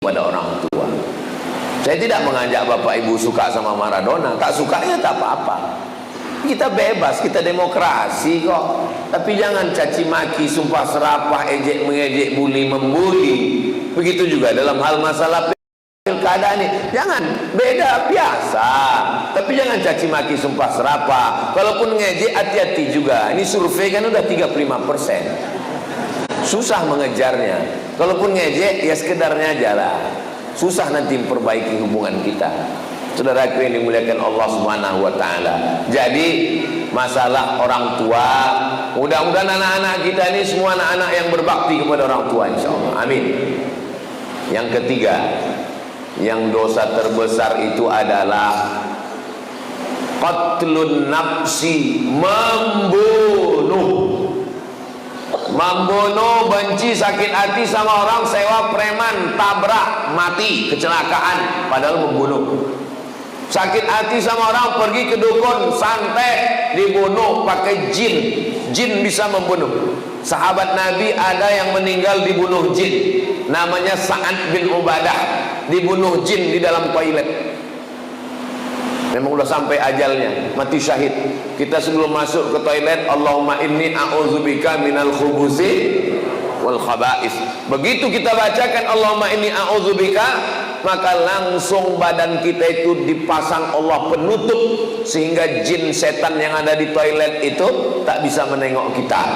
pada orang tua. Saya tidak mengajak bapak ibu suka sama Maradona, tak sukanya tak apa-apa. Kita bebas, kita demokrasi kok. Tapi jangan caci maki, sumpah serapah, ejek mengejek, bully membuli. Begitu juga dalam hal masalah pilkada ini, jangan, beda biasa. Tapi jangan caci maki, sumpah serapah. Kalaupun ngejek, hati-hati juga. Ini survei kan udah 35%. Susah mengejarnya. Kalaupun ngejek, ya sekedarnya aja lah. Susah nanti memperbaiki hubungan kita. Saudaraku yang dimuliakan Allah Subhanahu wa taala. Jadi masalah orang tua, mudah-mudahan anak-anak kita ini semua anak-anak yang berbakti kepada orang tua, insyaallah. Amin. Yang ketiga, yang dosa terbesar itu adalah qatlun nafsi, membunuh, benci, sakit hati sama orang, sewa preman, tabrak, mati, kecelakaan, padahal membunuh. Sakit hati sama orang, pergi ke dukun, santet, dibunuh pakai jin. Jin bisa membunuh. Sahabat Nabi ada yang meninggal dibunuh jin, namanya Sa'ad bin Ubadah, dibunuh jin di dalam toilet. Memang udah sampai ajalnya, mati syahid. Kita sebelum masuk ke toilet, Allahumma inni a'udzubika minal khubusi wal khaba'is. Begitu kita bacakan Allahumma inni a'udzubika, maka langsung badan kita itu dipasang Allah penutup, sehingga jin setan yang ada di toilet itu tak bisa menengok kita.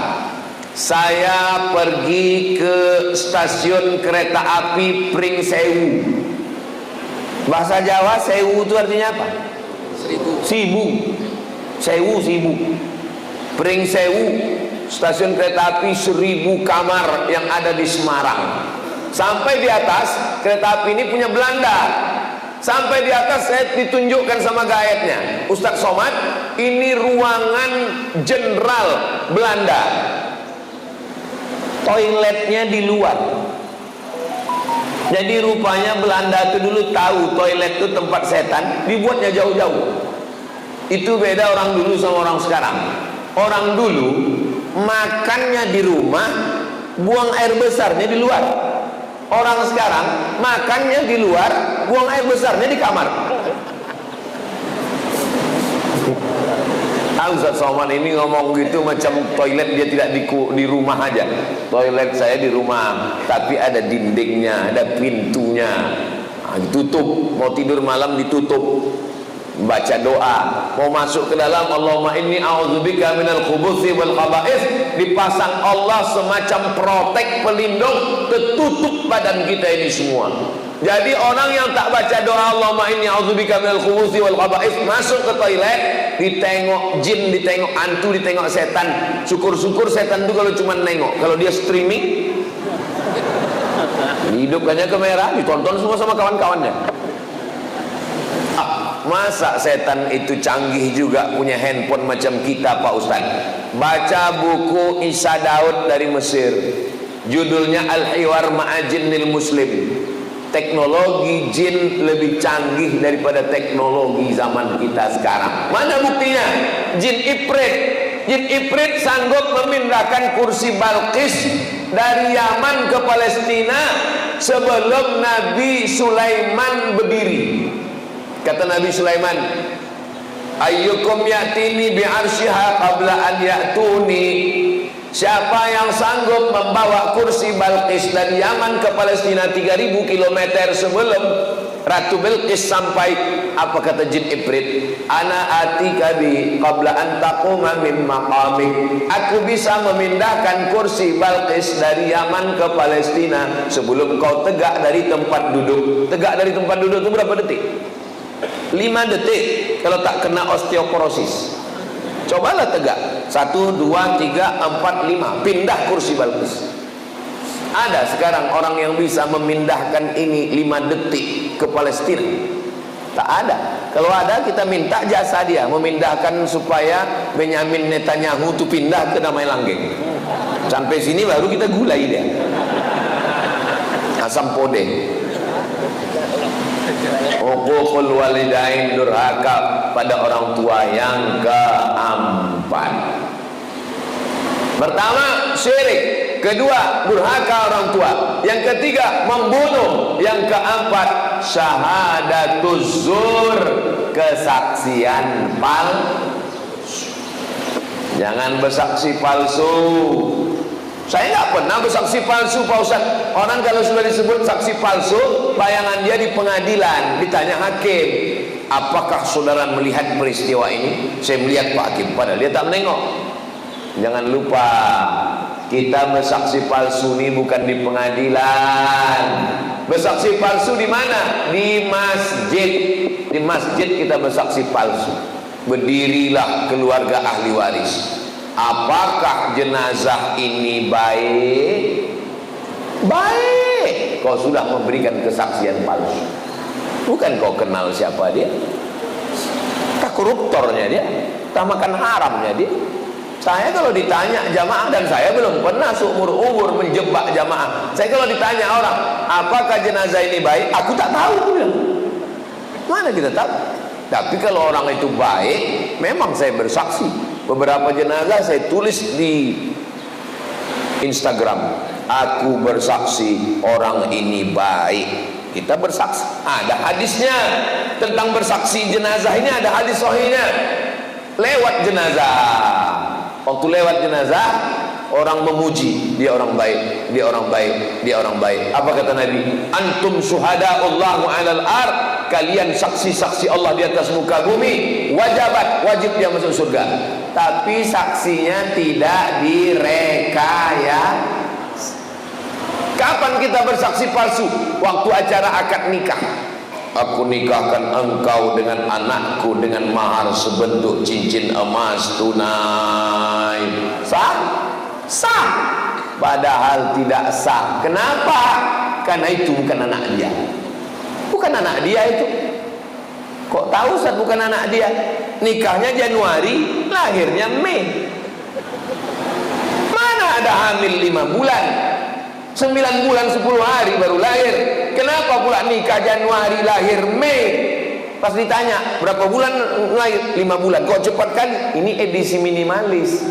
Saya pergi ke stasiun kereta api Pring Sewu. Bahasa Jawa sewu itu artinya apa? Sibu. Sewu, sibu. Pring Sewu, stasiun kereta api 1000 kamar yang ada di Semarang. Sampai di atas, kereta api ini punya Belanda. Sampai di atas saya ditunjukkan sama gaetnya, Ustadz Somad, ini ruangan jenderal Belanda. Toiletnya di luar. Jadi rupanya Belanda itu dulu tahu toilet itu tempat setan, dibuatnya jauh-jauh. Itu beda orang dulu sama orang sekarang. Orang dulu makannya di rumah, buang air besarnya di luar. Orang sekarang makannya di luar, buang air besarnya di kamar. Ustaz Somad ini ngomong gitu macam toilet dia tidak di rumah aja. Toilet saya di rumah, tapi ada dindingnya, ada pintunya, ditutup. Mau tidur malam ditutup, baca doa. Mau masuk ke dalam, Allahumma inni a'udzubika minal khubuthi wal khaba'is, dipasang Allah semacam protek pelindung, tertutup badan kita ini semua. Jadi orang yang tak baca doa Allahumma inni a'udzubika minal khubuthi wal khaba'is, masuk ke toilet, ditengok jin, ditengok hantu, ditengok setan. Syukur-syukur setan itu kalau cuma nengok. Kalau dia streaming, hidupkannya kamera, ditonton semua sama kawan-kawannya. Masa setan itu canggih juga, punya handphone macam kita Pak Ustaz. Baca buku Isa Daud dari Mesir, judulnya Al-Hiwar Ma'ajinnil Muslim. Teknologi jin lebih canggih daripada teknologi zaman kita sekarang. Mana buktinya? Jin Ifrit sanggup memindahkan kursi Balqis dari Yaman ke Palestina sebelum Nabi Sulaiman berdiri. Kata Nabi Sulaiman, ayyukum ya'tini bi'arsyiha qabla an ya'tuni. Siapa yang sanggup membawa kursi Balqis dari Yaman ke Palestina 3000 km sebelum Ratu Bilqis sampai? Apa kata jin Ifrit? Ana atika bi qabla an taquma min maqamik. Aku bisa memindahkan kursi Balqis dari Yaman ke Palestina sebelum kau tegak dari tempat duduk. Tegak dari tempat duduk itu berapa detik? 5 detik kalau tak kena osteoporosis. Cobalah tegak 1, 2, 3, 4, 5, pindah kursi Balqis. Ada sekarang orang yang bisa memindahkan ini 5 detik ke Palestina? Tak ada. Kalau ada, kita minta jasa dia memindahkan supaya Benyamin Netanyahu itu pindah ke Damai Langgeng. Sampai sini baru kita gulai dia, asam pode. Uququl walidain, durhaka pada orang tua yang keempat. Pertama, syirik. kedua durhaka orang tua, yang ketiga membunuh, yang keempat syahadatuz zur, kesaksian palsu. Jangan bersaksi palsu. Saya nggak pernah bersaksi palsu, Pak Ustaz. Orang kalau sudah disebut saksi palsu, bayangan dia di pengadilan, ditanya hakim, apakah saudara melihat peristiwa ini? Saya melihat, Pak Hakim. Padahal dia tak menengok. Jangan lupa, kita bersaksi palsu ini bukan di pengadilan. Bersaksi palsu di mana? Di masjid. Di masjid kita bersaksi palsu. Berdirilah keluarga ahli waris. Apakah jenazah ini baik? Baik. Kau sudah memberikan kesaksian palsu. Bukan kau kenal siapa dia. Tak koruptornya dia, tak makan haramnya dia. Saya kalau ditanya jamaah, dan saya belum pernah seumur-umur menjebak jamaah. Saya kalau ditanya orang, apakah jenazah ini baik? Aku tak tahu. Mana kita tahu? Tapi kalau orang itu baik, memang saya bersaksi. Beberapa jenazah saya tulis di Instagram, aku bersaksi orang ini baik. Kita bersaksi. Ada hadisnya tentang bersaksi jenazah ini, ada hadis sahihnya. Lewat jenazah, waktu lewat jenazah, orang memuji, dia orang baik, dia orang baik, dia orang baik. Apa kata Nabi? Antum syuhada'ullahu 'alal ard, kalian saksi-saksi Allah di atas muka bumi, wajib dia masuk surga. Tapi saksinya tidak direkayasa. Kapan kita bersaksi palsu? Waktu acara akad nikah. Aku nikahkan engkau dengan anakku dengan mahar sebentuk cincin emas tunai. Sah? Sah. Padahal tidak sah. Kenapa? Karena itu bukan anak dia. Bukan anak dia itu. Kok tahu Ustaz bukan anak dia? Nikahnya Januari, lahirnya Mei. Mana ada hamil 5 bulan? 9 bulan 10 hari baru lahir. Kenapa pula nikah Januari, lahir Mei? Pas ditanya berapa bulan lahir? 5 bulan. Kok cepat kali? Ini edisi minimalis.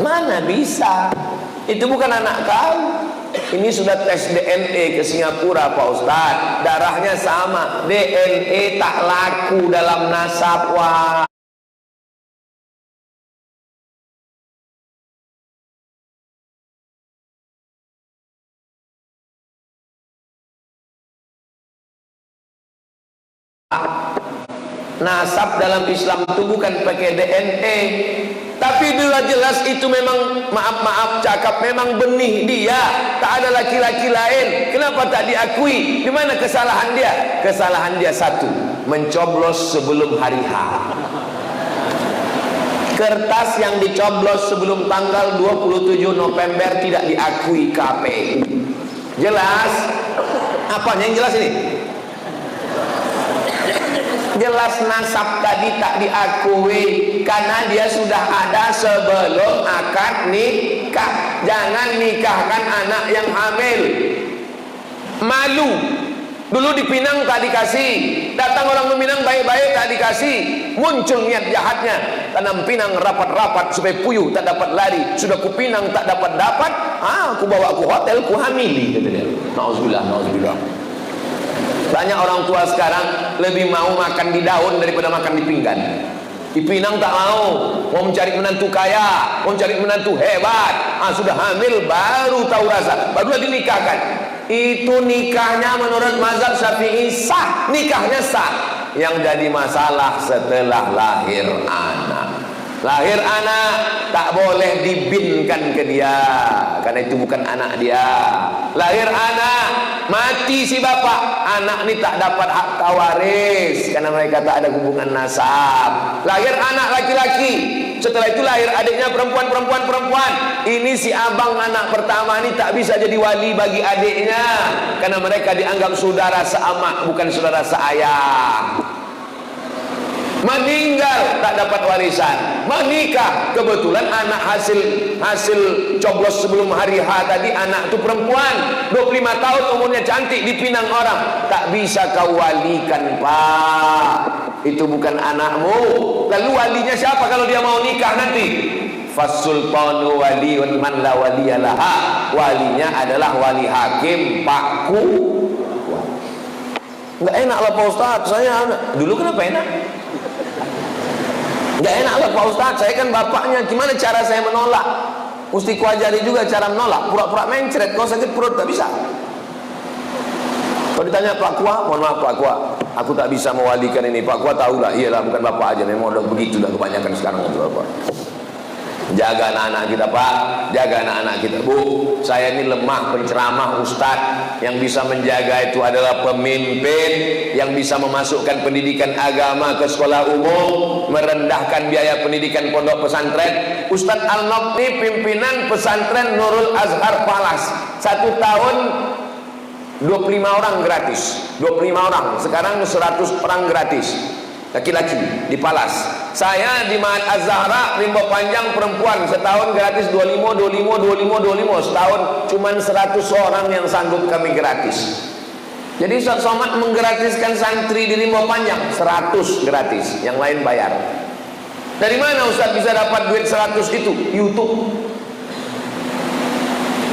Mana bisa? Itu bukan anak kau. Ini sudah tes DNA ke Singapura, Pak Ustaz. Darahnya sama. DNA tak laku dalam nasab. Wah. Nasab dalam Islam itu bukan pakai DNA, tapi jelas itu memang, maaf cakap, memang benih dia, tak ada laki-laki lain. Kenapa tak diakui? Di mana kesalahan dia? Kesalahan dia satu, mencoblos sebelum hari H. Kertas yang dicoblos sebelum tanggal 27 November tidak diakui KPU. Jelas? Apanya yang jelas ini? Jelas nasab tadi tak diakui karena dia sudah ada sebelum akad nikah. Jangan nikahkan anak yang hamil. Malu. Dulu di Pinang tak dikasih. Datang orang Minang baik-baik tak dikasih. Muncul niat jahatnya. Tanam pinang rapat-rapat supaya puyuh tak dapat lari. Sudah ku pinang tak dapat-dapat. Aku bawa ku hotel, ku hamili, kata dia. Nauzubillah, nauzubillah. Banyak orang tua sekarang lebih mau makan di daun daripada makan di pinggan. Di Pinang tak mau mencari menantu kaya, mau mencari menantu hebat. Sudah hamil baru tahu rasa, barulah dinikahkan. Itu nikahnya menurut mazhab Syafi'i sah, nikahnya sah. Yang jadi masalah setelah lahir anak. Lahir anak tak boleh dibinkan ke dia, karena itu bukan anak dia. Lahir anak, mati si bapak, anak ini tak dapat hak waris karena mereka tak ada hubungan nasab. Lahir anak laki-laki, setelah itu lahir adiknya perempuan. Ini si abang anak pertama ini tak bisa jadi wali bagi adiknya karena mereka dianggap saudara seamak, bukan saudara seayah. Meninggal tak dapat warisan. Menikah, kebetulan anak hasil coblos sebelum hari H tadi, anak itu perempuan 25 tahun umurnya, cantik, dipinang orang. Tak bisa kau walikan, Pak. Itu bukan anakmu. Lalu walinya siapa kalau dia mau nikah nanti? fasultanu waliyun man la waliyalaha. Walinya adalah wali hakim pakku. Nggak enak lah Pak Ustadz, saya dulu kenapa enak? Nggak enak lah Pak Ustadz, saya kan bapaknya. Gimana cara saya menolak? Mesti kuajari juga cara menolak. Pura-pura mencret, kalau sakit perut tak bisa. Kalau ditanya Pak Kua, mohon maaf Pak Kua, aku tak bisa mewalikan ini. Pak Kua tahu lah, iyalah bukan bapak aja, memang udah begitu dah kebanyakan sekarang itu bapak. Jaga anak-anak kita Pak, jaga anak-anak kita Bu. Saya ini lemah penceramah Ustadz. Yang bisa menjaga itu adalah pemimpin yang bisa memasukkan pendidikan agama ke sekolah umum, merendahkan biaya pendidikan pondok pesantren. Ustadz Al-Nokni pimpinan pesantren Nurul Azhar Palas, 1 tahun 25 orang gratis, 25 orang, sekarang 100 orang gratis, laki-laki di Palas. Saya di Ma'had Az-Zahra Rimba Panjang perempuan, setahun gratis 25 setahun cuman 100 orang yang sanggup kami gratis. Jadi Ustaz Somad menggratiskan santri di Rimba Panjang 100 gratis, yang lain bayar. Dari mana Ustaz bisa dapat duit 100 itu? YouTube.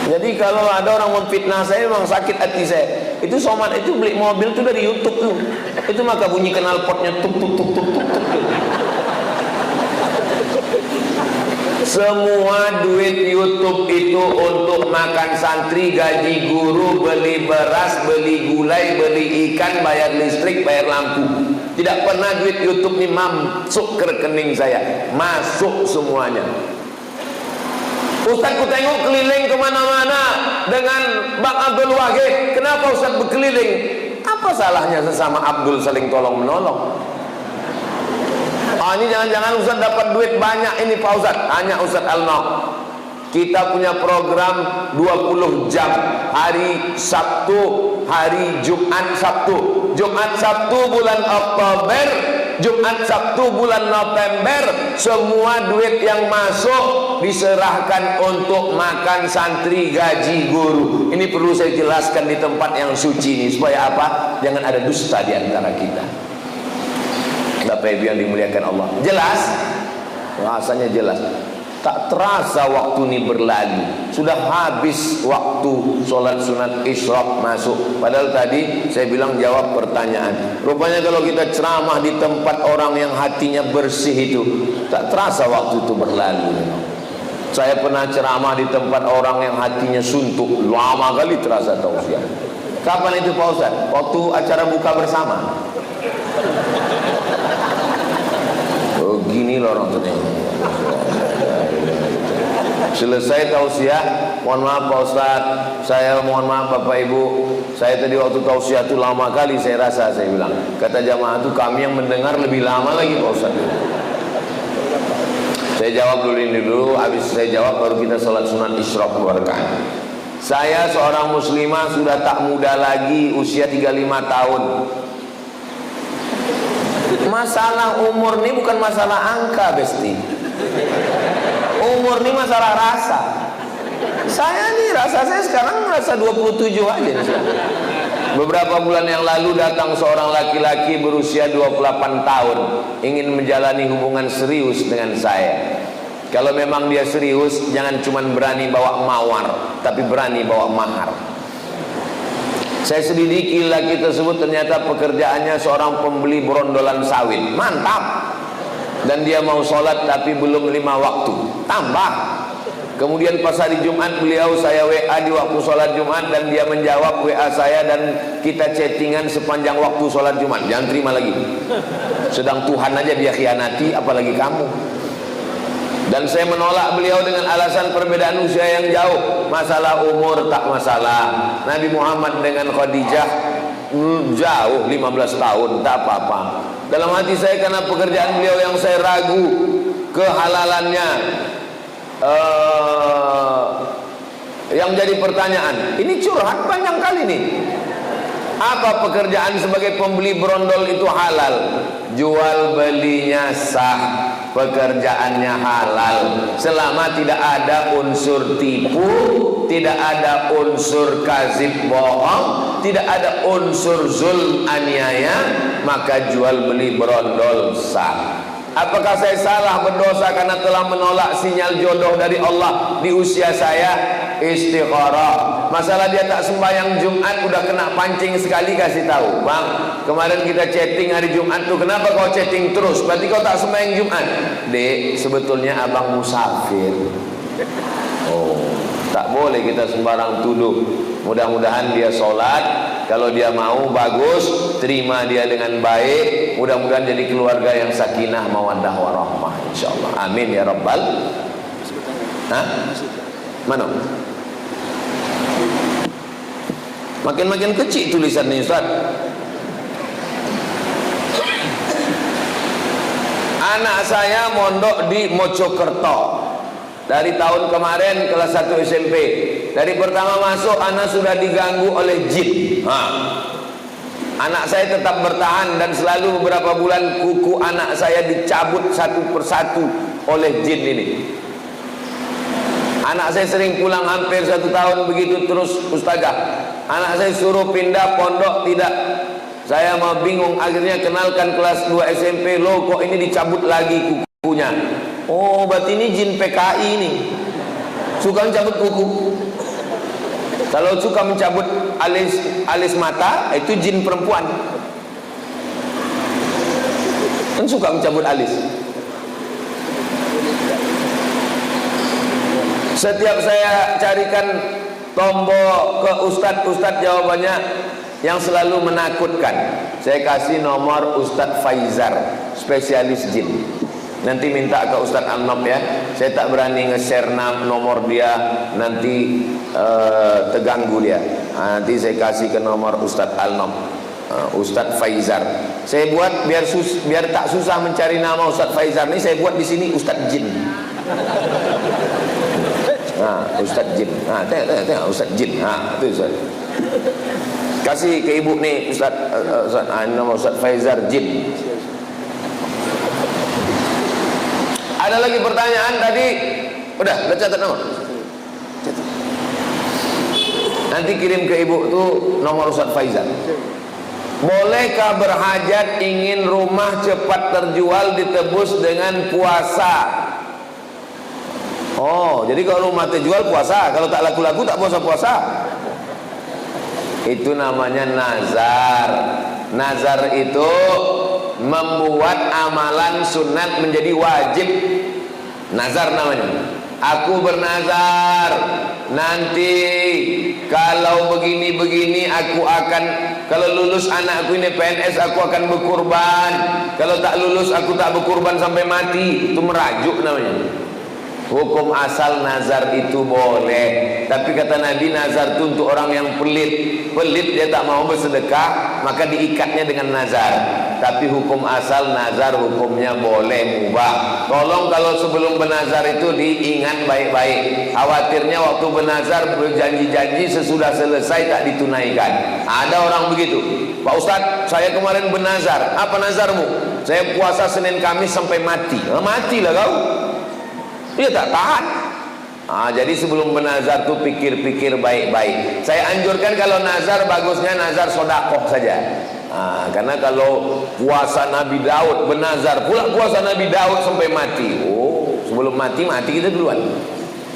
Jadi kalau ada orang memfitnah saya, memang sakit hati saya. Itu Somad itu beli mobil itu dari YouTube tuh. Itu maka bunyi knalpotnya tuk tuk tuk tuk tuk tuk. Semua duit YouTube itu untuk makan santri, gaji guru, beli beras, beli gulai, beli ikan, bayar listrik, bayar lampu. Tidak pernah duit YouTube ini masuk ke rekening saya. Masuk semuanya. Ustaz ku tengok keliling kemana-mana dengan Bang Abdul Wahid. Kenapa Ustaz berkeliling? Apa salahnya sesama Abdul saling tolong menolong? Ini jangan-jangan Ustaz dapat duit banyak ini Pak Ustaz. Tanya Ustaz Al-Nok. Kita punya program 20 jam. Hari Sabtu, hari Jumat Sabtu. Jumat Sabtu bulan Oktober, Jumat Sabtu bulan November. Semua duit yang masuk diserahkan untuk makan santri, gaji guru. Ini perlu saya jelaskan di tempat yang suci ini. Supaya apa? Jangan ada dusta di antara kita. Bapak Ibu yang dimuliakan Allah, jelas? Rasanya jelas. Tak terasa waktu ini berlalu. Sudah habis waktu sholat sunat isyraq masuk. Padahal tadi saya bilang jawab pertanyaan. Rupanya kalau kita ceramah di tempat orang yang hatinya bersih itu, tak terasa waktu itu berlalu. Saya pernah ceramah di tempat orang yang hatinya suntuk, lama kali terasa tausiah. Kapan itu Pak Ustaz? Waktu acara buka bersama. Gini loh orang ternyata. Selesai tausiah, mohon maaf Pak Ustaz, saya mohon maaf Bapak Ibu, saya tadi waktu tausiah itu lama kali saya rasa, saya bilang. Kata jamaah itu kami yang mendengar lebih lama lagi Pak Ustaz. Saya jawab dulu ini dulu, habis saya jawab baru kita sholat sunat isyraq berkah. Saya seorang muslimah sudah tak muda lagi, usia 35 tahun. Masalah umur ini bukan masalah angka Besti. Umur ini masalah rasa. Saya nih rasa saya sekarang merasa 27 aja. Beberapa bulan yang lalu datang seorang laki-laki berusia 28 tahun, ingin menjalani hubungan serius dengan saya. Kalau memang dia serius, jangan cuma berani bawa mawar, tapi berani bawa mahar. Saya selidiki laki tersebut, ternyata pekerjaannya seorang pembeli berondolan sawit. Mantap. Dan dia mau sholat tapi belum 5 waktu. Tambah. Kemudian pas hari Jumat beliau saya WA di waktu sholat Jumat, dan dia menjawab WA saya, dan kita chattingan sepanjang waktu sholat Jumat. Jangan terima lagi. Sedang Tuhan aja dia khianati, apalagi kamu. Dan saya menolak beliau dengan alasan perbedaan usia yang jauh. Masalah umur tak masalah. Nabi Muhammad dengan Khadijah jauh 15 tahun, tak apa-apa. Dalam hati saya karena pekerjaan beliau yang saya ragu kehalalannya, yang jadi pertanyaan. Ini curhat panjang kali nih. Apa pekerjaan sebagai pembeli berondol itu halal? Jual belinya sah, pekerjaannya halal, selama tidak ada unsur tipu, tidak ada unsur kazib bohong, tidak ada unsur zulm aniaya, maka jual beli berondol sah. Apakah saya salah berdosa karena telah menolak sinyal jodoh dari Allah di usia saya? Istikharah. Masalah dia tak sembahyang Jumat, udah kena pancing sekali, kasih tahu, bang, kemarin kita chatting hari Jumat tuh, kenapa kau chatting terus? Berarti kau tak sembahyang Jumat. Dek, sebetulnya abang musafir. Oh, tak boleh kita sembarang tuduh. Mudah-mudahan dia sholat. Kalau dia mau, bagus, terima dia dengan baik. Mudah-mudahan jadi keluarga yang sakinah, mawaddah, warahmah, insyaallah. Amin ya rabbal. Hah? Mana? Makin-makin kecil tulisannya, Ustaz. Anak saya mondok di Mojokerto. Dari tahun kemarin kelas 1 SMP. Dari pertama masuk anak sudah diganggu oleh jin. Anak saya tetap bertahan dan selalu beberapa bulan kuku anak saya dicabut satu persatu oleh jin ini. Anak saya sering pulang hampir 1 tahun begitu terus, Ustazah. Anak saya suruh pindah pondok, tidak. Saya mau bingung, akhirnya kenalkan kelas 2 SMP. Loh, kok ini dicabut lagi kukunya? Oh, berarti ini jin PKI ini. Suka mencabut kuku. Kalau suka mencabut alis mata, itu jin perempuan. Kan suka mencabut alis. Setiap saya carikan tombol ke Ustadz jawabannya yang selalu menakutkan. Saya kasih nomor Ustadz Faizar, spesialis jin. Nanti minta ke Ustadz Al-Nob ya. Saya tak berani nge-share nomor dia, nanti terganggu dia. Nanti saya kasih ke nomor Ustadz Al-Nob, Ustadz Faizar. Saya buat biar tak susah mencari nama Ustadz Faizar ini. Saya buat di sini Ustadz Jin. Ustadz Jin. Tengok Ustadz Jin. Itu Ustadz. Kasih ke ibu nih Ustadz, nama Ustadz Faizar Jin. Ada lagi pertanyaan tadi? Udah catat nama. Catat. Nanti kirim ke ibu tuh nomor Ustadz Faizal. Bolehkah berhajat ingin rumah cepat terjual ditebus dengan puasa? Oh, jadi kalau rumah terjual puasa, kalau tak laku-laku tak puasa-puasa. Itu namanya nazar. Nazar itu membuat amalan sunat menjadi wajib. Nazar namanya. Aku bernazar, nanti kalau begini-begini aku akan, kalau lulus anakku ini PNS aku akan berkurban, kalau tak lulus aku tak berkurban sampai mati. Itu merajuk namanya. Hukum asal nazar itu boleh, tapi kata Nabi nazar itu untuk orang yang pelit. Pelit dia tak mau bersedekah, maka diikatnya dengan nazar. Tapi hukum asal nazar hukumnya boleh, mubah. Tolong kalau sebelum bernazar itu diingat baik-baik. Khawatirnya waktu bernazar berjanji-janji sesudah selesai tak ditunaikan. Ada orang begitu. Pak Ustadz, saya kemarin bernazar. Apa nazarmu? Saya puasa Senin Kamis sampai mati. Matilah kau. Dia tak tahan. Jadi sebelum bernazar tuh pikir-pikir baik-baik. Saya anjurkan kalau nazar, bagusnya nazar sodakoh saja. Karena kalau puasa Nabi Daud bernazar, pula puasa Nabi Daud sampai mati. Oh, sebelum mati kita duluan.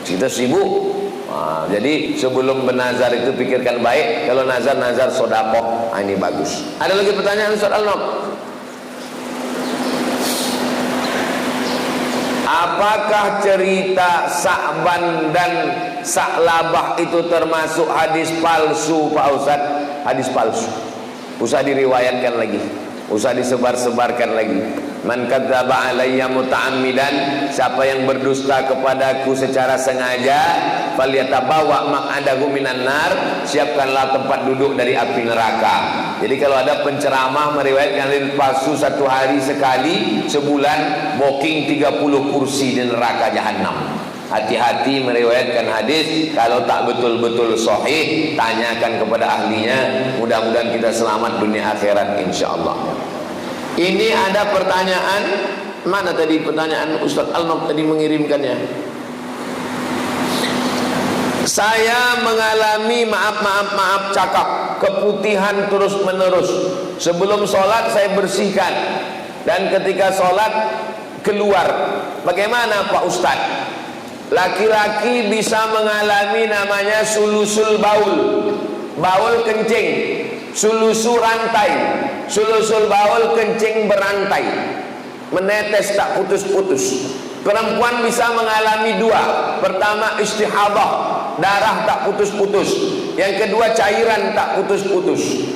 Kita sibuk. Jadi sebelum bernazar itu pikirkan baik. Kalau nazar sodakoh, ini bagus. Ada lagi pertanyaan Ustaz Al-Nob? Apakah cerita Sa'ban dan Sa'labah itu termasuk hadis palsu, Pak Ustaz? Hadis palsu. Usah diriwayatkan lagi, usah disebar-sebarkan lagi. Man kadzdzaba alayya muta'ammidan, siapa yang berdusta kepadaku secara sengaja, falyatabawa maq'adahu minan nar, siapkanlah tempat duduk dari api neraka. Jadi kalau ada penceramah meriwayatkan hadis palsu, satu hari sekali, sebulan booking 30 kursi di neraka jahanam. Hati-hati meriwayatkan hadis. Kalau tak betul-betul sahih, tanyakan kepada ahlinya. Mudah-mudahan kita selamat dunia akhirat insyaallah. Ini ada pertanyaan. Mana tadi pertanyaan Ustaz Al-Nob tadi mengirimkannya? Saya mengalami maaf cakap, keputihan terus menerus. Sebelum sholat saya bersihkan, dan ketika sholat keluar. Bagaimana Pak Ustadz? Laki-laki bisa mengalami namanya sulusul baul, baul kencing, sulusul rantai, sulusul baul kencing berantai, menetes tak putus-putus. Perempuan bisa mengalami dua. Pertama istihadah, darah tak putus-putus. Yang kedua cairan tak putus-putus.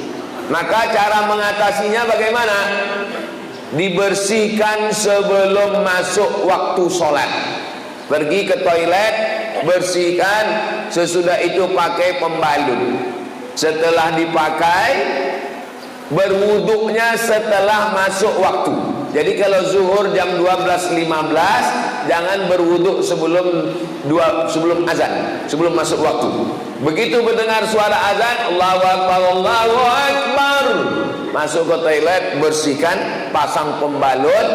Maka cara mengatasinya bagaimana? Dibersihkan sebelum masuk waktu sholat. Pergi ke toilet, bersihkan. Sesudah itu pakai pembalut. Setelah dipakai, berwuduknya setelah masuk waktu. Jadi kalau zuhur jam 12.15, jangan berwuduk sebelum azan, sebelum masuk waktu. Begitu mendengar suara azan, Allahu Akbar, Allahu Akbar, masuk ke toilet, bersihkan, pasang pembalut.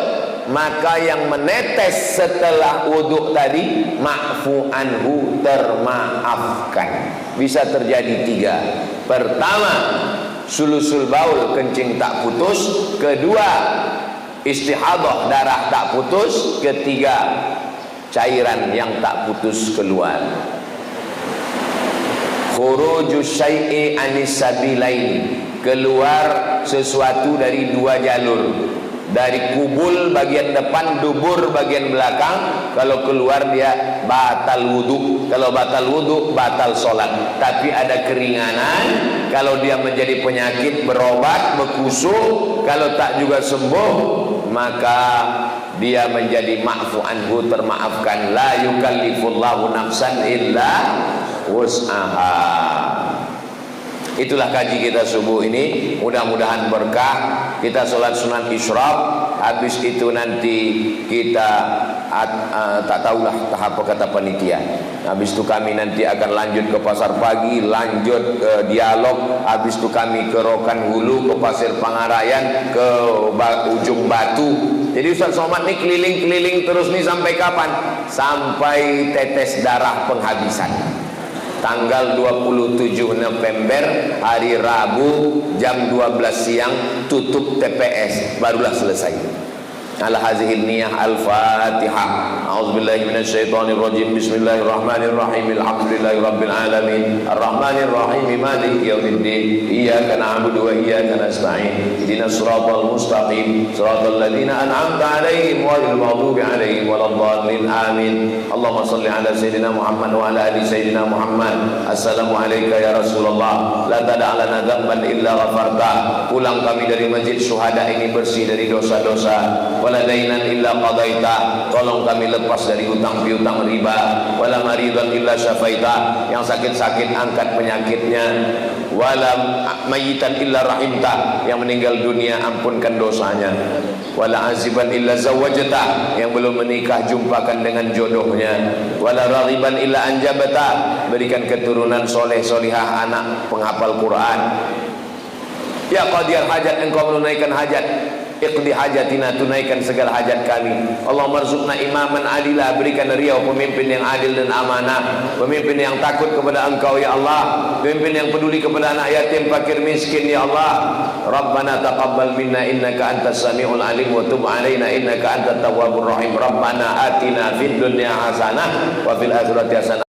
Maka yang menetes setelah wuduk tadi, ma'fu anhu, termaafkan. Bisa terjadi tiga. Pertama, sulusul baul, kencing tak putus. Kedua, istihadah, darah tak putus. Ketiga, cairan yang tak putus keluar. Khurujus syai'i anis sabilaini, keluar sesuatu dari dua jalur. Dari kubul bagian depan, dubur bagian belakang. Kalau keluar dia batal wudhu. Kalau batal wudhu, batal sholat. Tapi ada keringanan. Kalau dia menjadi penyakit, berobat, berkusuk. Kalau tak juga sembuh, maka dia menjadi ma'fu anhu, termaafkan. La yukallifullahu nafsan illa wus'aha. Itulah kaji kita subuh ini. Mudah-mudahan berkah. Kita sholat sunat isyraq. Habis itu nanti kita tak tahulah tahap apa kata panitia. Habis itu kami nanti akan lanjut ke pasar pagi, lanjut ke dialog. Habis itu kami ke Rokan Hulu, ke Pasir Pangarayan, ke Ujung Batu. Jadi Ustaz Somad ini keliling-keliling terus nih sampai kapan? Sampai tetes darah penghabisan. Tanggal 27 November hari Rabu jam 12 siang tutup TPS, barulah selesai. Ala hadhil niyah al-Fatihah. A'udzubillahi minasyaitonirrajim. Bismillahirrahmanirrahim. Alhamdulillahirabbil alamin. Arrahmanirrahim. Maliki yaumiddin. Iyyaka na'budu wa iyyaka nasta'in. Ihdinas siratal mustaqim. Siratal ladzina an'amta 'alaihim ghairil maghdubi 'alaihim waladdallin. Amin. Allahumma shalli 'ala sayyidina Muhammad wa 'ala ali sayyidina Muhammad. Assalamu alayka ya Rasulullah. La tada' lana dhanban illa ghafarta. Pulang kami dari Masjid Syuhada ini bersih dari dosa-dosa. Wala dainan illa qadaita, tolong kami lepas dari hutang piutang riba. Wala maridan illa syafaita, yang sakit-sakit angkat penyakitnya. Wala mayitan illa rahimta, yang meninggal dunia ampunkan dosanya. Wala aziban illa zawajta, yang belum menikah jumpakan dengan jodohnya. Wala raghiban illa anjabata, berikan keturunan soleh solihah, anak penghafal Quran. Ya qadir hajat, engkau menunaikan hajat. Iqdi hajatina, tunaikan segala hajat kami. Allahumma rzuqna imaman adila, berikan riau pemimpin yang adil dan amanah, pemimpin yang takut kepada engkau ya Allah, pemimpin yang peduli kepada anak yatim, fakir miskin ya Allah. Rabbana taqabbal minna innaka antas samiul alim wa tub alaina innaka antat tawwabur rahim. Rabbana atina fid dunya hasanah wa fil akhirati hasanah